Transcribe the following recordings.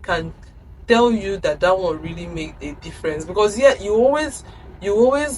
can tell you that that one really made a difference. Because yeah, you always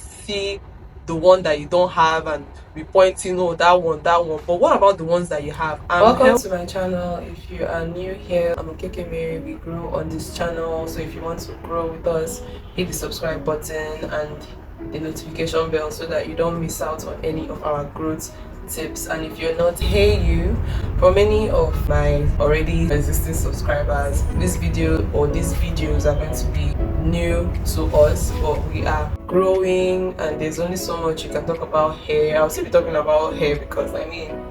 see the one that you don't have and be pointing, oh, that one, but what about the ones that you have? Welcome to my channel. If you are new here, I'm Okeke Mary. We grow on this channel, so if you want to grow with us, hit the subscribe button and the notification bell so that you don't miss out on any of our growth tips. And if you're not, hey you, for many of my already existing subscribers, this video or these videos are going to be new to us, but we are growing and there's only so much you can talk about hair. I'll still be talking about hair because I mean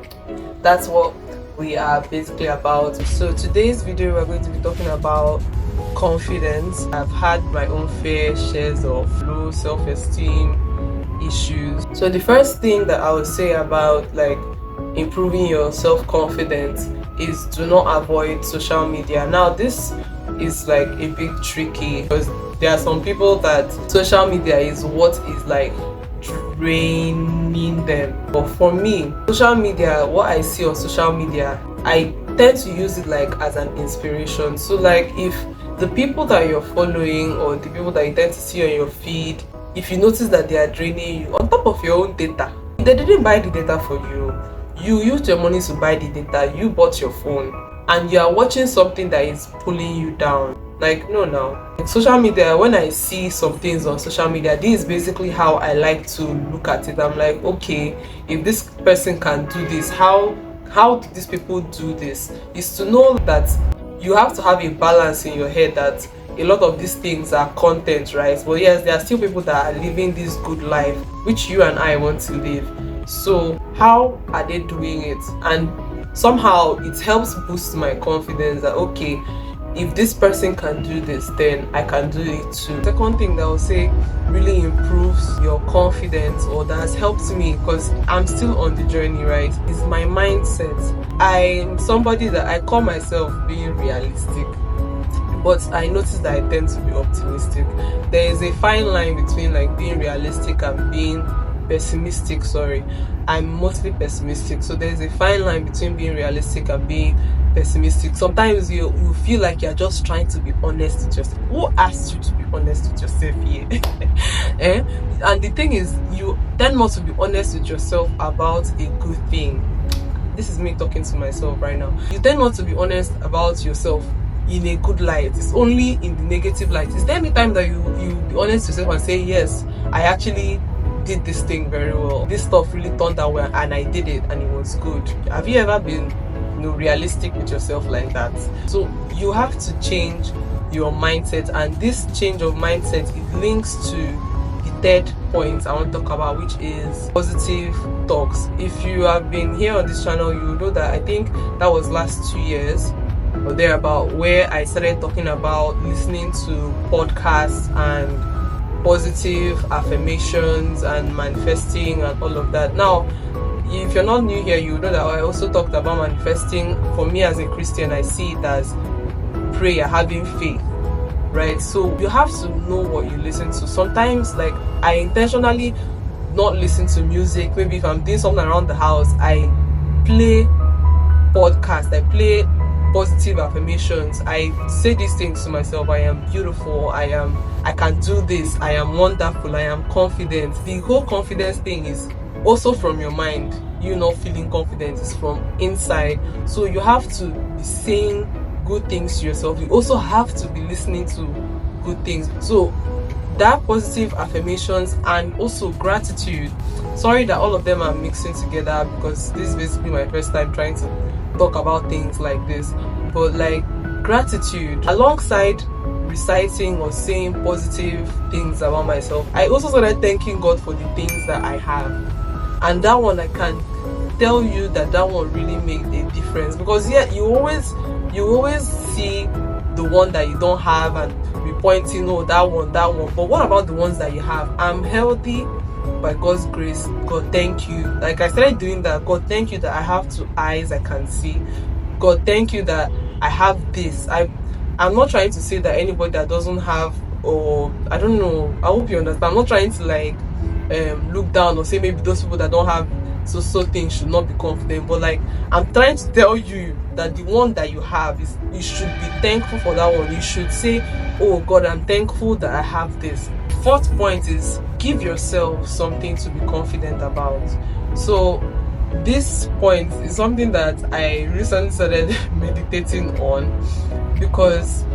that's what we are basically about. So today's video we're going to be talking about confidence. I've had my own fair shares of low self-esteem issues. So the first thing that I would say about like improving your self-confidence is do not avoid social media. Now this is like a bit tricky because there are some people that social media is what is like draining them, but for me, social media, what I see on social media, I tend to use it like as an inspiration. So like if the people that you're following or the people that you tend to see on your feed, if you notice that they are draining you on top of your own data, they didn't buy the data for you, you used your money to buy the data, you bought your phone and you are watching something that is pulling you down. Like no, now like social media, when I see some things on social media, this is basically how I like to look at it. I'm like, okay, if this person can do this, how do these people do this? Is to know that you have to have a balance in your head that a lot of these things are content, right? But yes, there are still people that are living this good life which you and I want to live. So how are they doing it? And somehow it helps boost my confidence that okay, if this person can do this, then I can do it too. Second thing that I would say really improves your confidence, or that has helped me because I'm still on the journey, right, is my mindset. I'm somebody that I call myself being realistic, but I notice that I tend to be optimistic. There is a fine line between like being realistic and being pessimistic. I'm mostly pessimistic, so there's a fine line between being realistic and being pessimistic. Sometimes you feel like you're just trying to be honest with yourself. Who asked you to be honest with yourself here? And the thing is, you tend not to be honest with yourself about a good thing. This is me talking to myself right now. You tend not to be honest about yourself in a good light. It's only in the negative light. Is there any time that you be honest with yourself and say, yes, I actually did this thing very well, this stuff really turned out well and I did it and it was good? Have you ever been realistic with yourself like that? So you have to change your mindset, and this change of mindset, it links to the third point I want to talk about, which is positive talks. If you have been here on this channel, you know that I think that was last 2 years or thereabout where I started talking about listening to podcasts and positive affirmations and manifesting and all of that. Now if you're not new here, you know that I also talked about manifesting. For me as a Christian, I see it as prayer, having faith, right? So you have to know what you listen to. Sometimes like I intentionally not listen to music. Maybe if I'm doing something around the house, I play podcast, I play positive affirmations. I say these things to myself: I am beautiful, I can do this, I am wonderful, I am confident. The whole confidence thing is also from your mind. You not feeling confident is from inside. So you have to be saying good things to yourself. You also have to be listening to good things. So that positive affirmations and also gratitude. Sorry that all of them are mixing together because this is basically my first time trying to talk about things like this. But like gratitude alongside reciting or saying positive things about myself, I also started thanking God for the things that I have. And that one, I can tell you that that one really made a difference. Because yeah, you always see the one that you don't have and be pointing, oh, that one, but what about the ones that you have? I'm healthy by God's grace. God, thank you. Like I started doing that. God, thank you that I have 2 eyes I can see. God, thank you that I have this. I'm not trying to say that anybody that doesn't have, or I don't know, I hope you understand. I'm not trying to like look down or say maybe those people that don't have so things should not be confident. But like, I'm trying to tell you that the one that you have is, you should be thankful for that one. You should say, oh God, I'm thankful that I have this. Fourth point is, give yourself something to be confident about. So this point is something that I recently started meditating on, because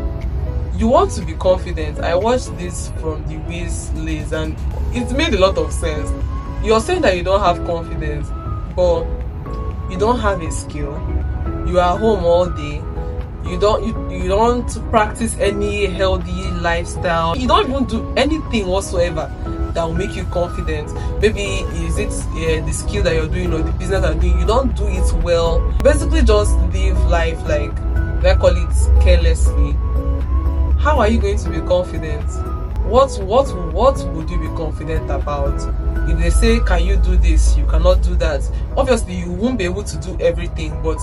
you want to be confident. I watched this from the Wiz Lays and it made a lot of sense. You're saying that you don't have confidence, but you don't have a skill. You are home all day. You don't practice any healthy lifestyle. You don't even do anything whatsoever that will make you confident. Maybe is it the skill that you're doing or the business that you're doing, you don't do it well. Basically just live life like, I call it, carelessly. How are you going to be confident? What would you be confident about? If they say, can you do this, you cannot do that, obviously you won't be able to do everything, but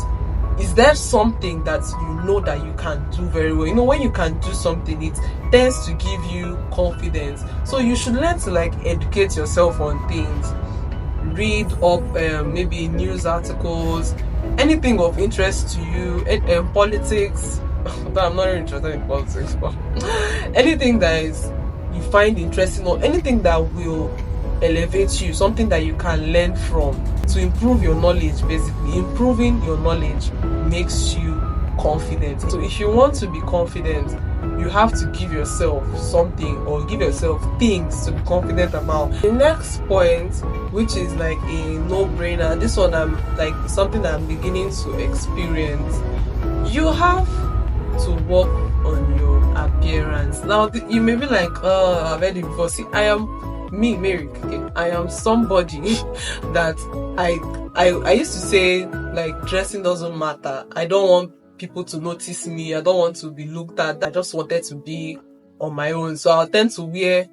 is there something that you know that you can do very well? You know, when you can do something, it tends to give you confidence. So you should learn to like educate yourself on things. Read up maybe news articles, anything of interest to you, politics. But I'm not really interested in politics, but anything that is you find interesting, or anything that will elevate you, something that you can learn from to improve your knowledge. Basically, improving your knowledge makes you confident. So if you want to be confident, you have to give yourself something, or give yourself things to be confident about. The next point, which is like a no-brainer, this one I'm like something that I'm beginning to experience, you have to work on your appearance. Now you may be like, oh, I've heard it before. See, I am me, Mary. I am somebody that I used to say, like, dressing doesn't matter. I don't want people to notice me. I don't want to be looked at. I just wanted to be on my own. So I'll tend to wear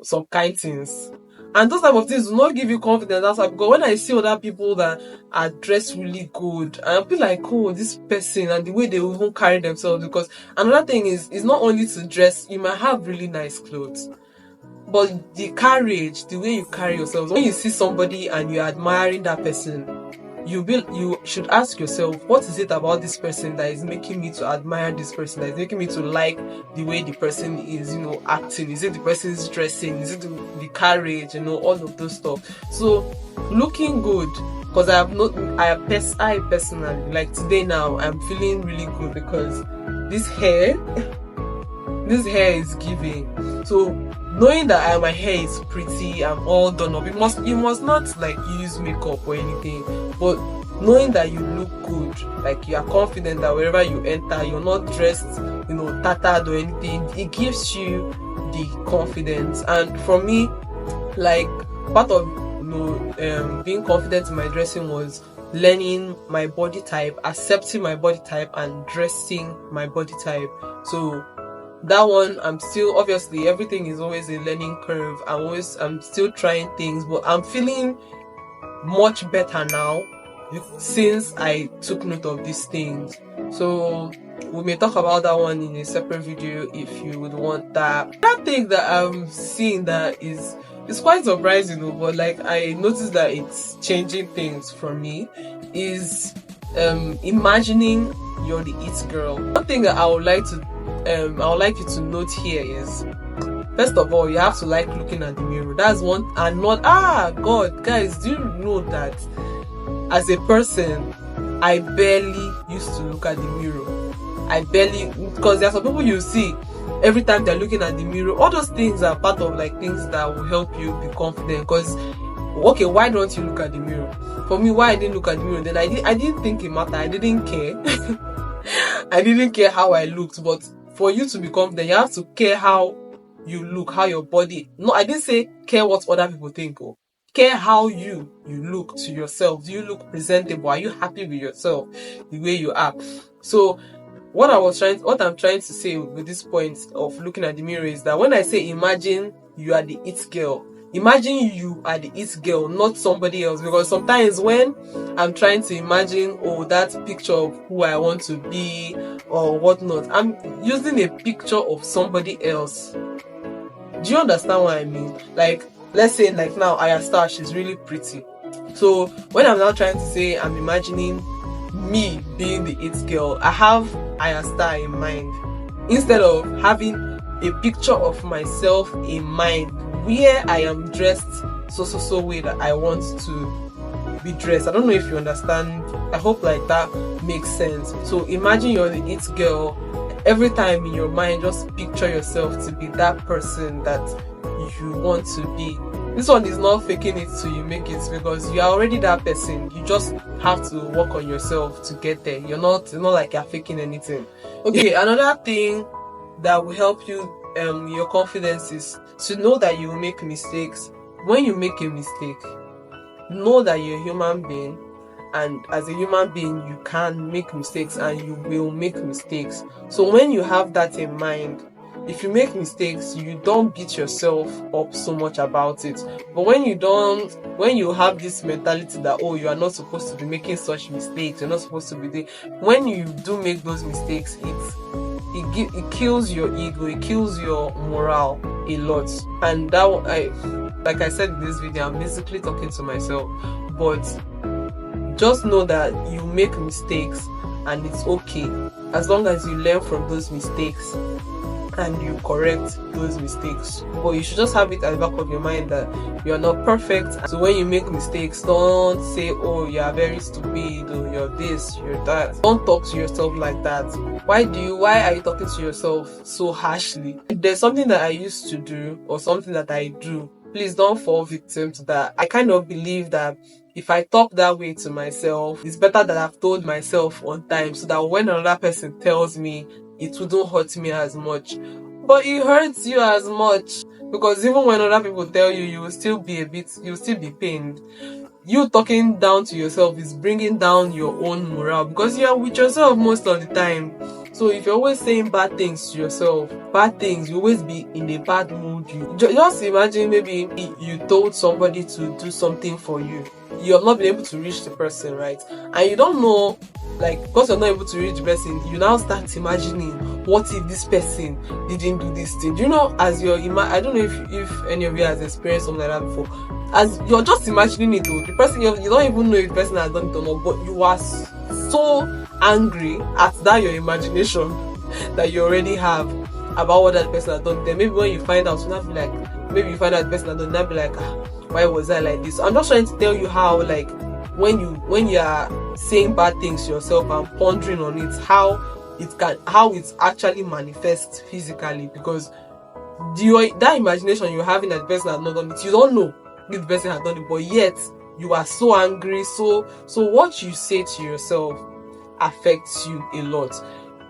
some kind things. And those type of things will not give you confidence. That's why, because when I see other people that are dressed really good, I'll be like, oh, this person, and the way they even carry themselves. Because another thing is, it's not only to dress, you might have really nice clothes, but the carriage, the way you carry yourself. When you see somebody and you're admiring that person, you should ask yourself, what is it about this person that is making me to admire this person, that is making me to like the way the person is, you know, acting? Is it the person's dressing? Is it the carriage? You know, all of those stuff. So looking good, because I personally, like today now, I'm feeling really good because this hair is giving. So knowing that my hair is pretty, I'm all done up. You must not like use makeup or anything, but knowing that you look good, like you are confident that wherever you enter, you're not dressed, you know, tattered or anything, it gives you the confidence. And for me, like, part of, you know, being confident in my dressing was learning my body type, accepting my body type, and dressing my body type. So that one, I'm still, obviously everything is always a learning curve. I'm still trying things, but I'm feeling much better now since I took note of these things. So we may talk about that one in a separate video if you would want that. That thing that I'm seeing that is quite surprising, but like I noticed that it's changing things for me, is imagining you're the it girl. One thing that I would like you to note here is, first of all, you have to like looking at the mirror. That's one. And not, God, guys, do you know that as a person, I barely used to look at the mirror. Because there are some people you see every time they're looking at the mirror. All those things are part of like things that will help you be confident. Because, okay, why don't you look at the mirror? For me, why I didn't look at the mirror, then I didn't think it mattered. I didn't care. I didn't care how I looked. But for you to be confident, you have to care how you look, how your body. No, I didn't say care what other people think. Or care how you look to yourself. Do you look presentable? Are you happy with yourself the way you are? So what I'm trying to say with this point of looking at the mirror is that when I say imagine you are the it girl, imagine you are the it girl, not somebody else. Because sometimes when I'm trying to imagine, that picture of who I want to be or whatnot, I'm using a picture of somebody else. Do you understand what I mean? Like, let's say like now Aya Star, she's really pretty. So when I'm now trying to say I'm imagining me being the it girl, I have Aya Star in mind instead of having a picture of myself in mind where I am dressed so way that I want to be dressed. I don't know if you understand. I hope like that makes sense. So imagine you're the it girl. Every time in your mind, just picture yourself to be that person that you want to be. This one is not faking it till you make it, because you are already that person. You just have to work on yourself to get there. It's not like you're faking anything. Okay, another thing that will help you your confidence is to know that you will make mistakes. When you make a mistake, know that you're a human being, and as a human being you can make mistakes and you will make mistakes. So when you have that in mind, if you make mistakes, you don't beat yourself up so much about it. But when you have this mentality that, oh, you are not supposed to be making such mistakes, you're not supposed to be doing, when you do make those mistakes, it kills your ego, it kills your morale a lot. And that like I said in this video, I'm basically talking to myself. But just know that you make mistakes and it's okay, as long as you learn from those mistakes and you correct those mistakes. But you should just have it at the back of your mind that you are not perfect. So when you make mistakes, don't say, oh, you are very stupid, or you're this, you're that. Don't talk to yourself like that. Why are you talking to yourself so harshly? If there's something that I used to do or something that I do, please don't fall victim to that. I kind of believe that if I talk that way to myself, it's better that I've told myself on time, so that when another person tells me, it wouldn't hurt me as much. But it hurts you as much, because even when other people tell you, you will still be pained. You talking down to yourself is bringing down your own morale, because you are with yourself most of the time. So if you're always saying bad things to yourself, you always be in a bad mood. You just imagine, maybe you told somebody to do something for you. You have not been able to reach the person, right? And you don't know, like, because you're not able to reach the person, you now start imagining, what if this person didn't do this thing? Do you know, as you're I don't know if any of you has experienced something like that before. As you're just imagining it, though, the person, you don't even know if the person has done it or not, but you are so angry at that your imagination that you already have about what that person has done. Then maybe when you find out, the person has done, you'll be like, why was I like this? I'm just trying to tell you how, like, when you are saying bad things to yourself and pondering on it, how it actually manifests physically. Because that imagination you're having that the person has not done it, you don't know if the person has done it, but yet you are so angry. So what you say to yourself affects you a lot.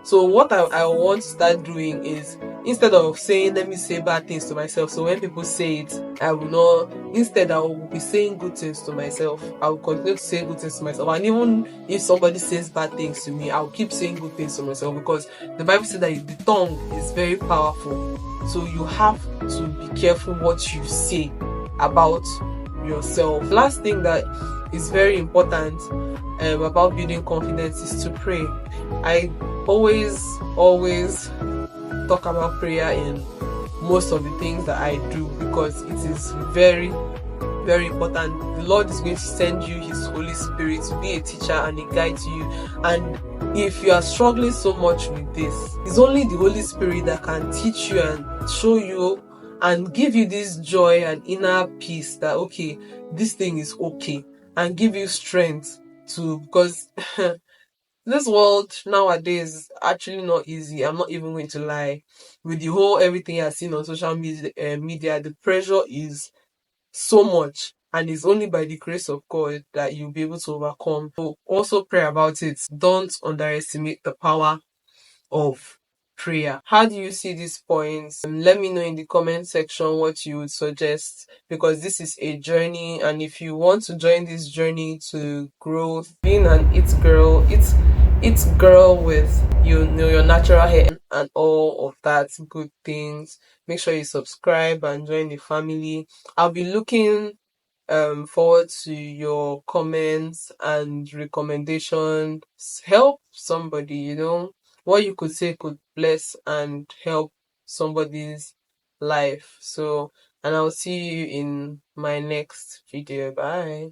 So what I want to start doing is, instead of saying, let me say bad things to myself, so when people say it, I will not. Instead, I will be saying good things to myself. I will continue to say good things to myself. And even if somebody says bad things to me, I will keep saying good things to myself, because the Bible says that the tongue is very powerful. So you have to be careful what you say about yourself. Last thing that is very important about building confidence is to pray. I always talk about prayer in most of the things that I do, because it is very, very important. The Lord is going to send you His Holy Spirit to be a teacher and a guide to you. And if you are struggling so much with this, it's only the Holy Spirit that can teach you and show you and give you this joy and inner peace that, okay, this thing is okay, and give you strength to, because this world nowadays is actually not easy. I'm not even going to lie. With the whole everything I've seen on social media, the pressure is so much, and it's only by the grace of God that you'll be able to overcome. So also pray about it. Don't underestimate the power of prayer. How do you see these points? Let me know in the comment section what you would suggest, because this is a journey, and if you want to join this journey to growth, being an it's girl with your natural hair and all of that good things, make sure you subscribe and join the family. I'll be looking forward to your comments and recommendations. Help somebody, what you could say could bless and help somebody's life. So, and I'll see you in my next video. Bye.